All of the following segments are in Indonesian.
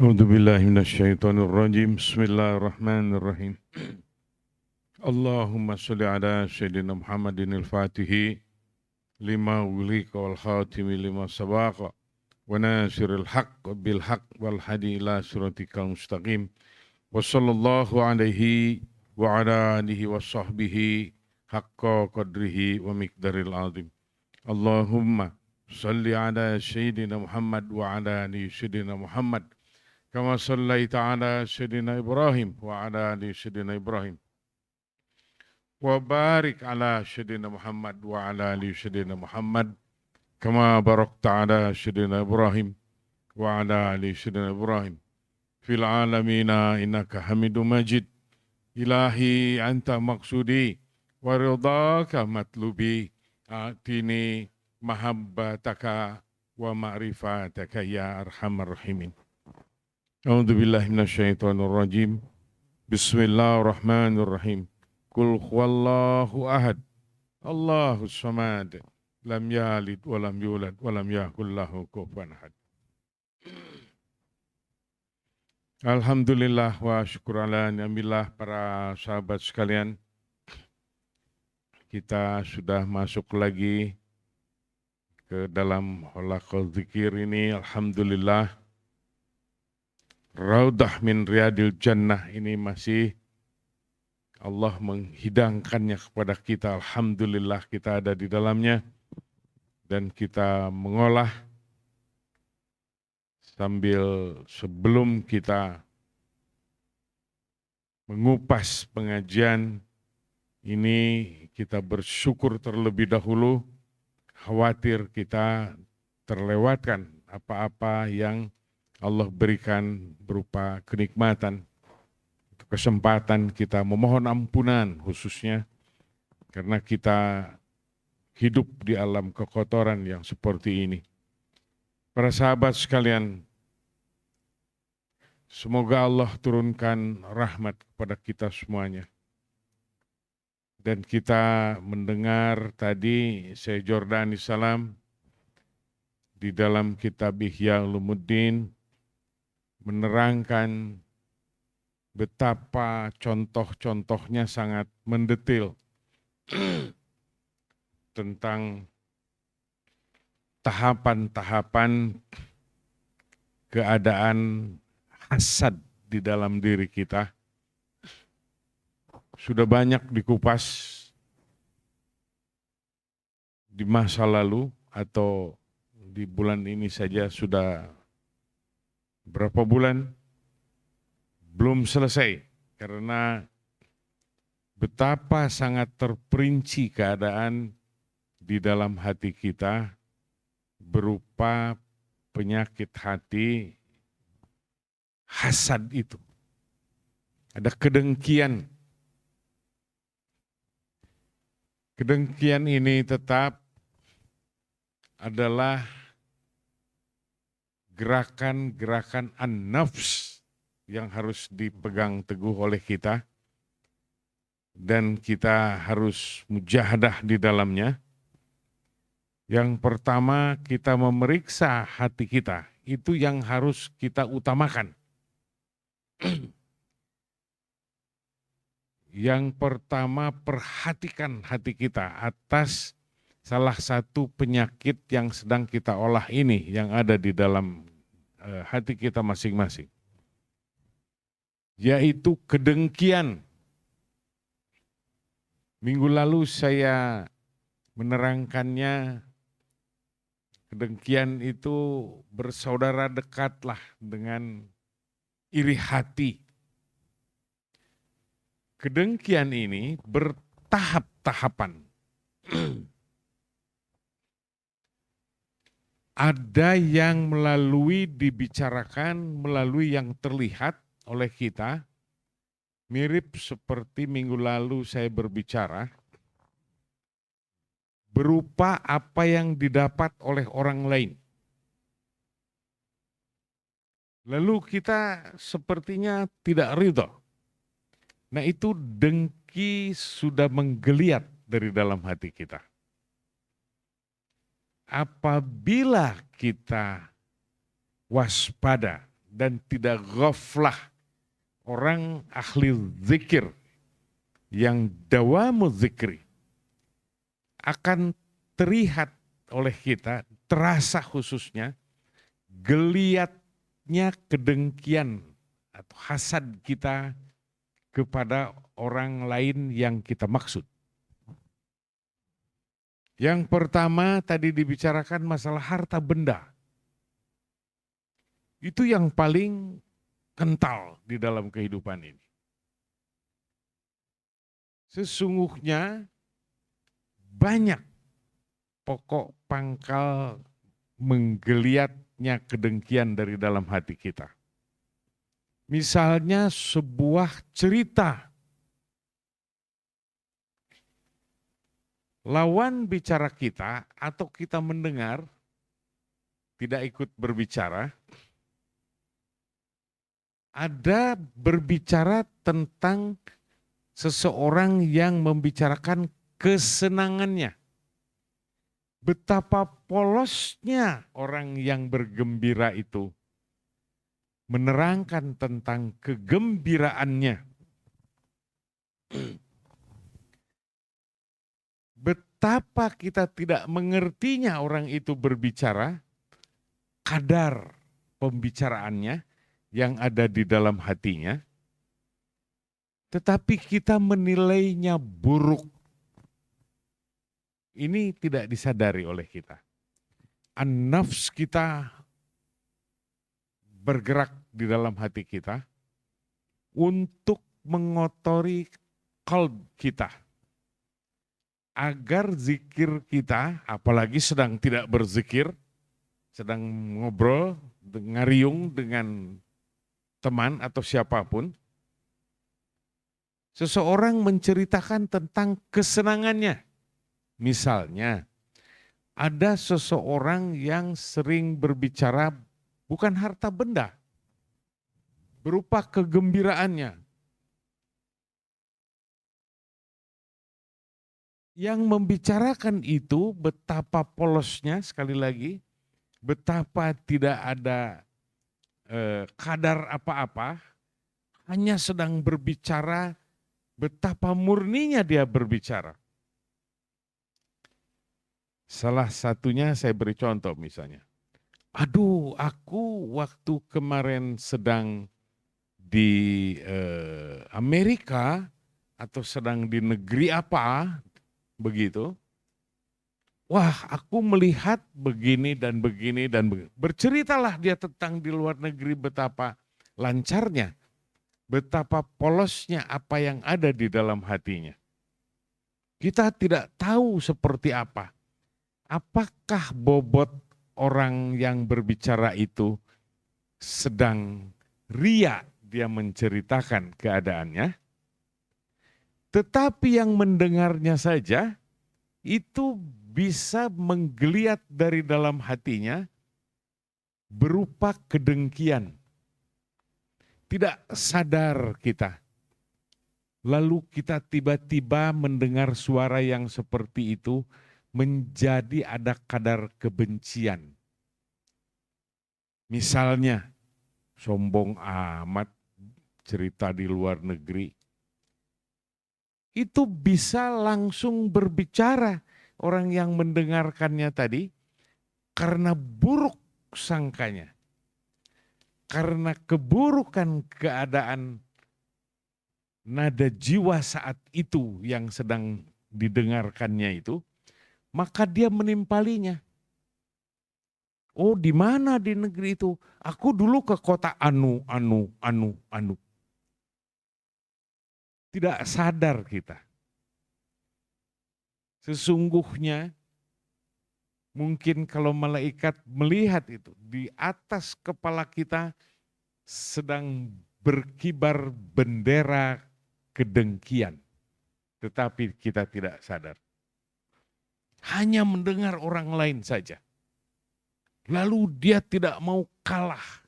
A'udzu billahi minasyaitonir rajim. Bismillahirrahmanirrahim. Allahumma shalli ala sayyidina Muhammadin al-Fatihi lima ulika wal khatimi lima sabaqa wa nasiril haqq bil haqq wal hadi ila siratikal mustaqim. Wa sallallahu alaihi wa ala alihi wa sahbihi haqqa qadrihi wa miqdaril azim. Allahumma shalli ala sayyidina Muhammad wa ala ali sayyidina Muhammad kama sallaita ala sayyidina Ibrahim wa ala ali sayyidina Ibrahim wa barik ala sayyidina Muhammad wa ala ali sayyidina Muhammad kama barakta ala sayyidina Ibrahim wa ala ali sayyidina Ibrahim fil alamina innaka Hamidum Majid. Ilahi anta maksudi wa ridhaka matlubi atini mahabbataka wa ma'rifataka ya arhamar rahimin. A'udzu billahi minasyaitonir rajim. Bismillahirrahmanirrahim. Qul huwallahu ahad. Allahus samad. Lam yalid wa lam yulad wa lam yakul lahu kufuwan ahad. Alhamdulillah wa syukur ala ni'amillah para sahabat sekalian. Kita sudah masuk lagi ke dalam Halaqah Dzikir ini. Alhamdulillah. Raudah min Riyadil Jannah ini masih Allah menghidangkannya kepada kita. Alhamdulillah kita ada di dalamnya dan kita mengolah sambil sebelum kita mengupas pengajian ini kita bersyukur terlebih dahulu, khawatir kita terlewatkan apa-apa yang Allah berikan berupa kenikmatan, kesempatan kita memohon ampunan khususnya karena kita hidup di alam kekotoran yang seperti ini. Para sahabat sekalian, semoga Allah turunkan rahmat kepada kita semuanya. Dan kita mendengar tadi Syekh Jordani Salam di dalam kitab Ihya Ulumuddin menerangkan betapa contoh-contohnya sangat mendetil tentang tahapan-tahapan keadaan hasad di dalam diri kita. Sudah banyak dikupas di masa lalu atau di bulan ini saja sudah berapa bulan belum selesai karena betapa sangat terperinci keadaan di dalam hati kita berupa penyakit hati hasad itu. Ada kedengkian. Kedengkian ini tetap adalah gerakan-gerakan an-nafs yang harus dipegang teguh oleh kita dan kita harus mujahadah di dalamnya. Yang pertama kita memeriksa hati kita, itu yang harus kita utamakan. Yang pertama perhatikan hati kita atas salah satu penyakit yang sedang kita olah ini yang ada di dalam hati kita masing-masing. Yaitu kedengkian. Minggu lalu saya menerangkannya, kedengkian itu bersaudara dekatlah dengan iri hati. Kedengkian ini bertahap-tahapan. Ada yang melalui dibicarakan, melalui yang terlihat oleh kita, mirip seperti minggu lalu saya berbicara, berupa apa yang didapat oleh orang lain. Lalu kita sepertinya tidak ridho. Nah itu dengki sudah menggeliat dari dalam hati kita. Apabila kita waspada dan tidak ghaflah orang ahli zikir yang dawamu zikri akan terlihat oleh kita, terasa khususnya geliatnya kedengkian atau hasad kita kepada orang lain yang kita maksud. Yang pertama tadi dibicarakan masalah harta benda. Itu yang paling kental di dalam kehidupan ini. Sesungguhnya banyak pokok pangkal menggeliatnya kedengkian dari dalam hati kita. Misalnya sebuah cerita. Lawan bicara kita atau kita mendengar, tidak ikut berbicara, ada berbicara tentang seseorang yang membicarakan kesenangannya. Betapa polosnya orang yang bergembira itu menerangkan tentang kegembiraannya. Betapa kita tidak mengertinya orang itu berbicara, kadar pembicaraannya yang ada di dalam hatinya, tetapi kita menilainya buruk. Ini tidak disadari oleh kita. An-nafs kita bergerak di dalam hati kita untuk mengotori qalb kita. Agar zikir kita, apalagi sedang tidak berzikir, sedang ngobrol, ngariung dengan teman atau siapapun, seseorang menceritakan tentang kesenangannya. Misalnya, ada seseorang yang sering berbicara bukan harta benda, berupa kegembiraannya. Yang membicarakan itu betapa polosnya, sekali lagi, betapa tidak ada kadar apa-apa, hanya sedang berbicara, betapa murninya dia berbicara. Salah satunya saya beri contoh misalnya. Aduh, aku waktu kemarin sedang di Amerika atau sedang di negeri apa, begitu. Wah, aku melihat begini dan begini dan begini. Berceritalah dia tentang di luar negeri betapa lancarnya, betapa polosnya apa yang ada di dalam hatinya. Kita tidak tahu seperti apa. Apakah bobot orang yang berbicara itu sedang ria dia menceritakan keadaannya, tetapi yang mendengarnya saja itu bisa menggeliat dari dalam hatinya berupa kedengkian. Tidak sadar kita. Lalu kita tiba-tiba mendengar suara yang seperti itu, menjadi ada kadar kebencian. Misalnya, sombong amat cerita di luar negeri. Itu bisa langsung berbicara orang yang mendengarkannya tadi karena buruk sangkanya. Karena keburukan keadaan nada jiwa saat itu yang sedang didengarkannya itu, maka dia menimpalinya. Oh, di mana di negeri itu? Aku dulu ke kota anu. Tidak sadar kita. Sesungguhnya mungkin kalau malaikat melihat itu, di atas kepala kita sedang berkibar bendera kedengkian. Tetapi kita tidak sadar. Hanya mendengar orang lain saja. Lalu dia tidak mau kalah.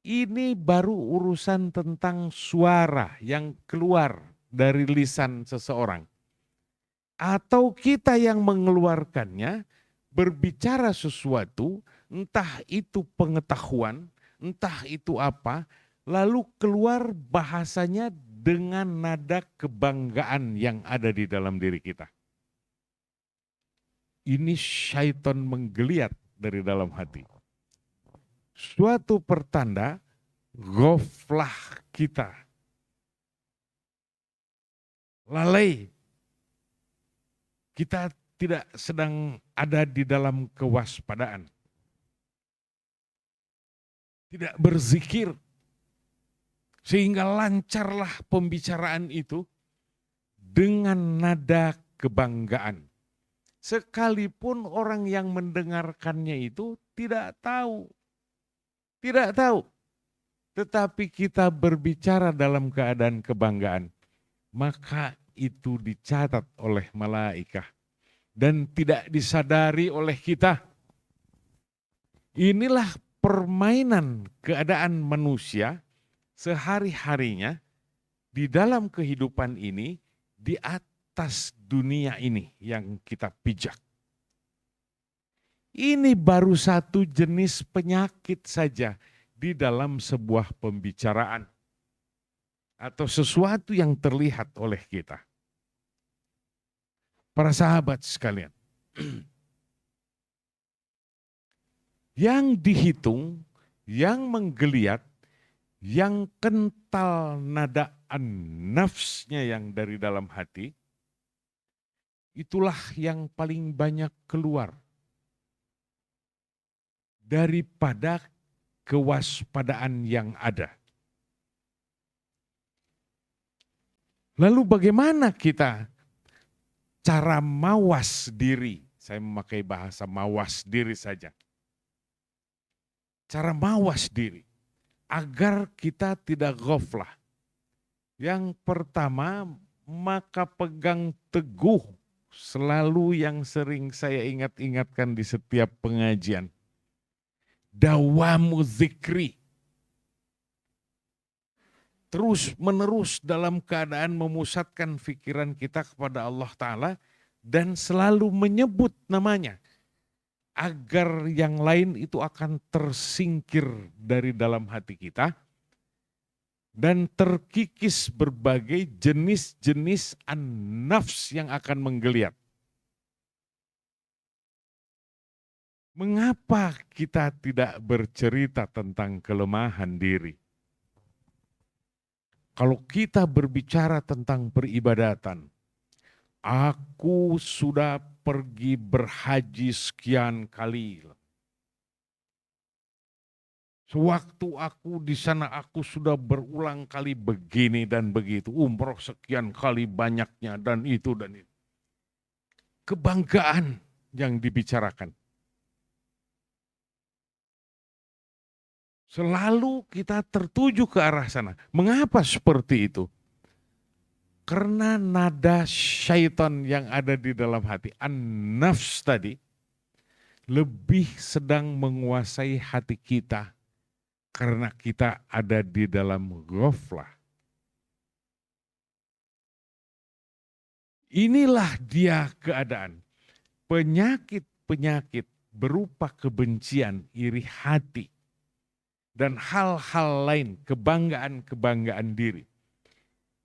Ini baru urusan tentang suara yang keluar dari lisan seseorang. Atau kita yang mengeluarkannya berbicara sesuatu, entah itu pengetahuan, entah itu apa, lalu keluar bahasanya dengan nada kebanggaan yang ada di dalam diri kita. Ini syaitan menggeliat dari dalam hati. Suatu pertanda ghaflah kita. Lalai. Kita tidak sedang ada di dalam kewaspadaan. Tidak berzikir. Sehingga lancarlah pembicaraan itu dengan nada kebanggaan. Sekalipun orang yang mendengarkannya itu tidak tahu. Tidak tahu. Tetapi kita berbicara dalam keadaan kebanggaan. Maka itu dicatat oleh malaikat. Dan tidak disadari oleh kita. Inilah permainan keadaan manusia sehari-harinya di dalam kehidupan ini di atas dunia ini yang kita pijak. Ini baru satu jenis penyakit saja di dalam sebuah pembicaraan atau sesuatu yang terlihat oleh kita. Para sahabat sekalian, yang dihitung, yang menggeliat, yang kental nadaan nafsnya yang dari dalam hati, itulah yang paling banyak keluar daripada kewaspadaan yang ada. Lalu bagaimana kita cara mawas diri? Saya memakai bahasa mawas diri saja. Cara mawas diri agar kita tidak ghaflah. Yang pertama, maka pegang teguh selalu yang sering saya ingat-ingatkan di setiap pengajian. Dawamu zikri. Terus menerus dalam keadaan memusatkan pikiran kita kepada Allah Ta'ala dan selalu menyebut namanya. Agar yang lain itu akan tersingkir dari dalam hati kita dan terkikis berbagai jenis-jenis an-nafs yang akan menggeliat. Mengapa kita tidak bercerita tentang kelemahan diri? Kalau kita berbicara tentang peribadatan, aku sudah pergi berhaji sekian kali. Sewaktu aku di sana aku sudah berulang kali begini dan begitu. Umroh sekian kali banyaknya dan itu dan itu. Kebanggaan yang dibicarakan. Selalu kita tertuju ke arah sana. Mengapa seperti itu? Karena nada syaitan yang ada di dalam hati, an-nafs tadi, lebih sedang menguasai hati kita karena kita ada di dalam ghaflah. Inilah dia keadaan. Penyakit-penyakit berupa kebencian, iri hati, dan hal-hal lain, kebanggaan-kebanggaan diri.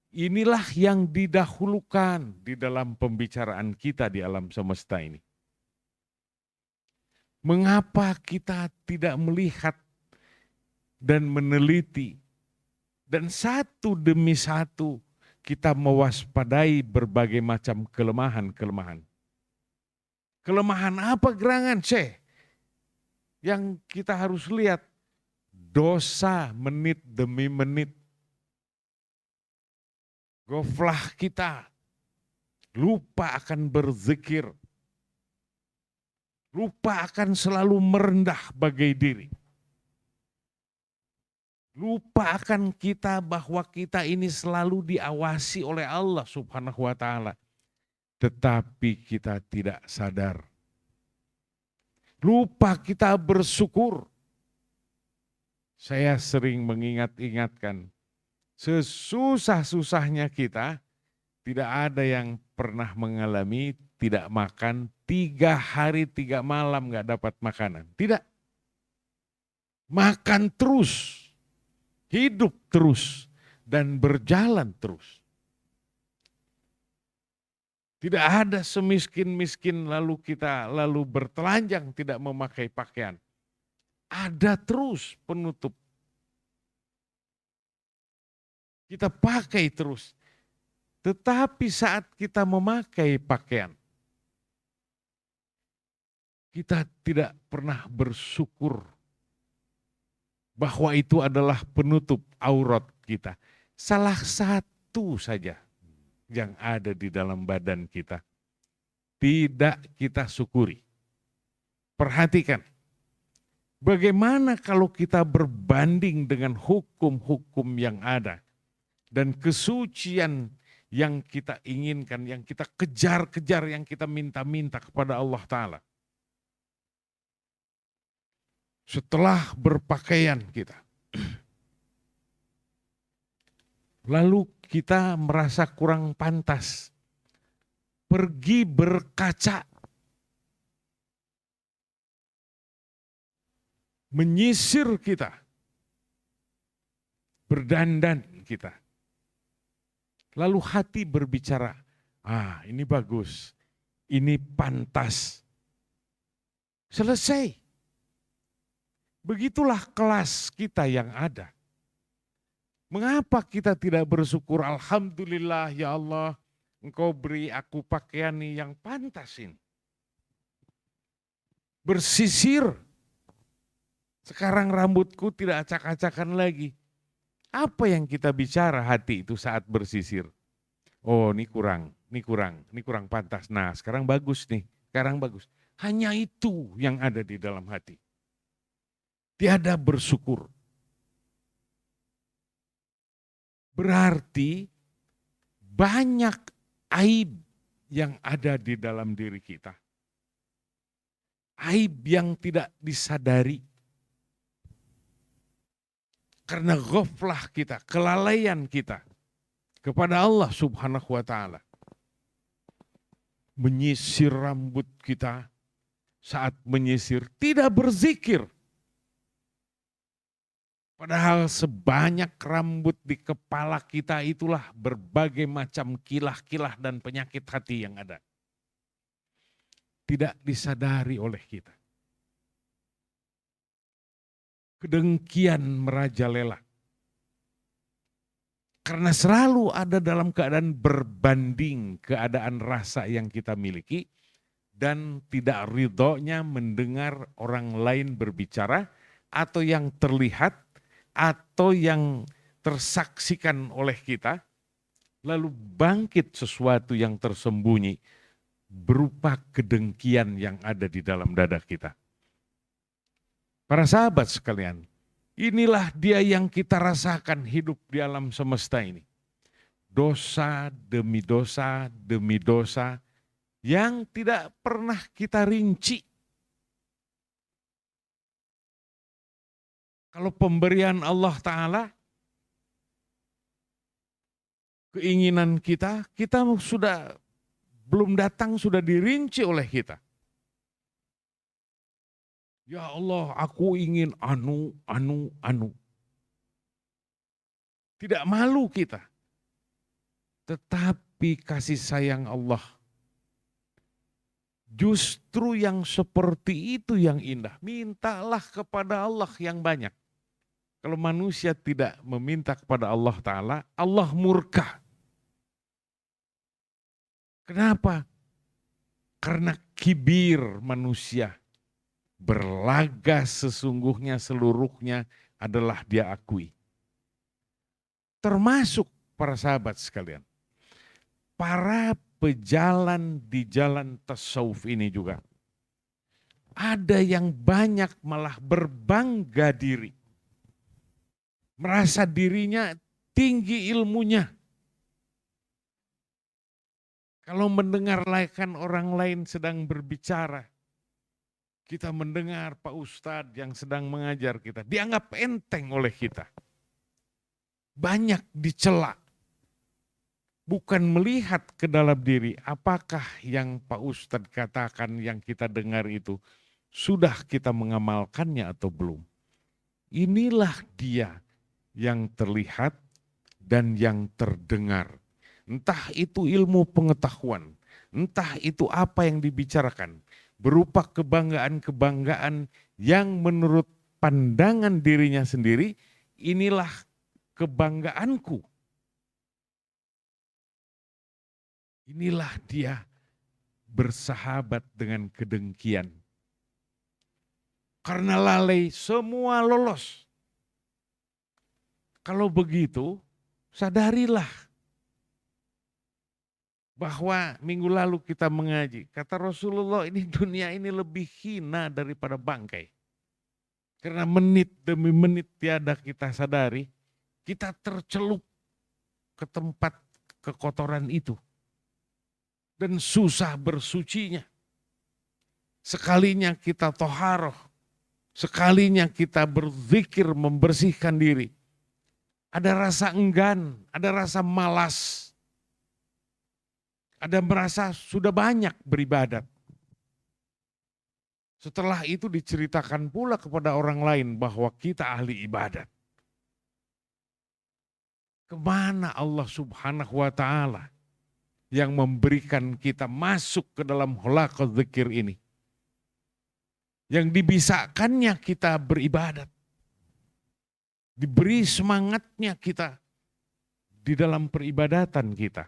Inilah yang didahulukan di dalam pembicaraan kita di alam semesta ini. Mengapa kita tidak melihat dan meneliti dan satu demi satu kita mewaspadai berbagai macam kelemahan-kelemahan. Kelemahan apa gerangan, Syekh? Yang kita harus lihat dosa menit demi menit. Ghaflah kita, lupa akan berzikir, lupa akan selalu merendah bagai diri. Lupa akan kita bahwa kita ini selalu diawasi oleh Allah Subhanahu wa Ta'ala. Tetapi kita tidak sadar. Lupa kita bersyukur. Saya sering mengingat-ingatkan, sesusah-susahnya kita, tidak ada yang pernah mengalami tidak makan 3 hari 3 malam gak dapat makanan. Tidak. makan terus, hidup terus, dan berjalan terus. Tidak ada semiskin-miskin lalu bertelanjang tidak memakai pakaian. Ada terus penutup. Kita pakai terus. Tetapi saat kita memakai pakaian, kita tidak pernah bersyukur bahwa itu adalah penutup aurat kita. Salah satu saja yang ada di dalam badan kita. Tidak kita syukuri. Perhatikan, bagaimana kalau kita berbanding dengan hukum-hukum yang ada dan kesucian yang kita inginkan, yang kita kejar-kejar, yang kita minta-minta kepada Allah Ta'ala. Setelah berpakaian kita, lalu kita merasa kurang pantas, pergi berkaca, menyisir kita, berdandan kita. Lalu hati berbicara, ini bagus, ini pantas. Selesai. Begitulah kelas kita yang ada. Mengapa kita tidak bersyukur? Alhamdulillah ya Allah, Engkau beri aku pakaian yang pantas ini. Bersisir. Sekarang rambutku tidak acak-acakan lagi. Apa yang kita bicara hati itu saat bersisir? Oh, ini kurang pantas. Nah, sekarang bagus nih, sekarang bagus. Hanya itu yang ada di dalam hati. Tiada bersyukur. Berarti banyak aib yang ada di dalam diri kita. Aib yang tidak disadari. Karena ghaflah kita, kelalaian kita kepada Allah Subhanahu wa Ta'ala. Menyisir rambut kita, saat menyisir tidak berzikir. Padahal sebanyak rambut di kepala kita itulah berbagai macam kilah-kilah dan penyakit hati yang ada. Tidak disadari oleh kita. Kedengkian merajalela. Karena selalu ada dalam keadaan berbanding keadaan rasa yang kita miliki dan tidak ridhonya mendengar orang lain berbicara atau yang terlihat atau yang tersaksikan oleh kita, lalu bangkit sesuatu yang tersembunyi berupa kedengkian yang ada di dalam dada kita. Para sahabat sekalian, inilah dia yang kita rasakan hidup di alam semesta ini. Dosa demi dosa yang tidak pernah kita rinci. Kalau pemberian Allah Ta'ala, keinginan kita sudah belum datang, sudah dirinci oleh kita. Ya Allah, aku ingin anu. Tidak malu kita. Tetapi kasih sayang Allah, justru yang seperti itu yang indah. Mintalah kepada Allah yang banyak. Kalau manusia tidak meminta kepada Allah Ta'ala, Allah murka. Kenapa? Karena kibir manusia. Berlaga sesungguhnya seluruhnya adalah dia akui. Termasuk para sahabat sekalian. Para pejalan di jalan tasawuf ini juga. Ada yang banyak malah berbangga diri. Merasa dirinya tinggi ilmunya. Kalau mendengar orang lain sedang berbicara, kita mendengar Pak Ustadz yang sedang mengajar kita, dianggap enteng oleh kita. Banyak dicela. Bukan melihat ke dalam diri, apakah yang Pak Ustadz katakan yang kita dengar itu, sudah kita mengamalkannya atau belum. Inilah dia yang terlihat dan yang terdengar. Entah itu ilmu pengetahuan, entah itu apa yang dibicarakan, berupa kebanggaan-kebanggaan yang menurut pandangan dirinya sendiri, inilah kebanggaanku. Inilah dia bersahabat dengan kedengkian. Karena lalai semua lolos. Kalau begitu, sadarilah bahwa minggu lalu kita mengaji, kata Rasulullah, ini dunia ini lebih hina daripada bangkai. Karena menit demi menit tiada kita sadari, kita tercelup ke tempat kekotoran itu. Dan susah bersucinya. Sekalinya kita toharoh, sekalinya kita berzikir membersihkan diri, ada rasa enggan, ada rasa malas, ada merasa sudah banyak beribadat. Setelah itu diceritakan pula kepada orang lain bahwa kita ahli ibadat. Kemana Allah Subhanahu wa ta'ala yang memberikan kita masuk ke dalam halaqah zikir ini? Yang dibisakannya kita beribadat. Diberi semangatnya kita di dalam peribadatan kita.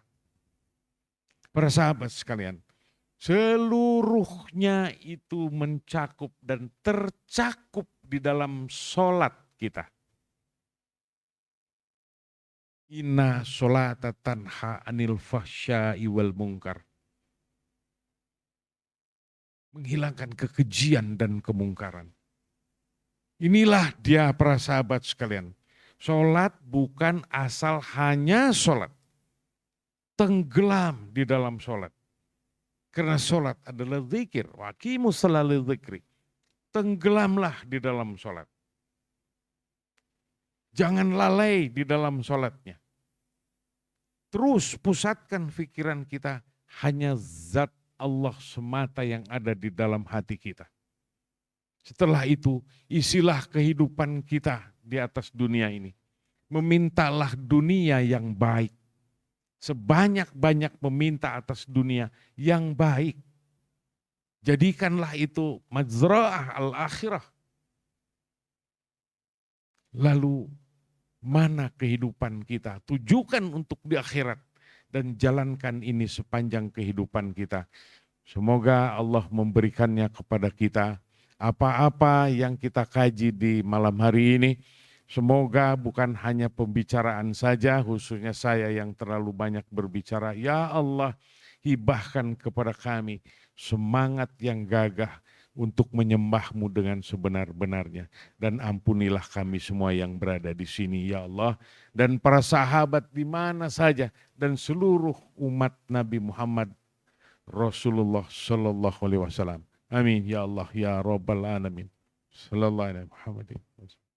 Para sahabat sekalian, seluruhnya itu mencakup dan tercakup di dalam sholat kita. Inna sholata tanha anil fahsya'i wal munkar. Menghilangkan kekejian dan kemungkaran. Inilah dia para sahabat sekalian. Sholat bukan asal hanya sholat. Tenggelam di dalam sholat. Karena sholat adalah zikir. Waqimus sholata dzikri. Tenggelamlah di dalam sholat. Jangan lalai di dalam sholatnya. Terus pusatkan pikiran kita hanya zat Allah semata yang ada di dalam hati kita. Setelah itu isilah kehidupan kita di atas dunia ini. Memintalah dunia yang baik. Sebanyak-banyak meminta atas dunia yang baik. Jadikanlah itu mazra'ah al-akhirah. Lalu mana kehidupan kita? Tujukan untuk di akhirat dan jalankan ini sepanjang kehidupan kita. Semoga Allah memberikannya kepada kita. Apa-apa yang kita kaji di malam hari ini, semoga bukan hanya pembicaraan saja, khususnya saya yang terlalu banyak berbicara. Ya Allah, hibahkan kepada kami semangat yang gagah untuk menyembah-Mu dengan sebenar-benarnya. Dan ampunilah kami semua yang berada di sini, ya Allah. Dan para sahabat di mana saja, dan seluruh umat Nabi Muhammad Rasulullah Sallallahu Alaihi Wasallam. Amin, ya Allah, ya Rabbal Alamin. Sallallahu Alaihi Wasallam.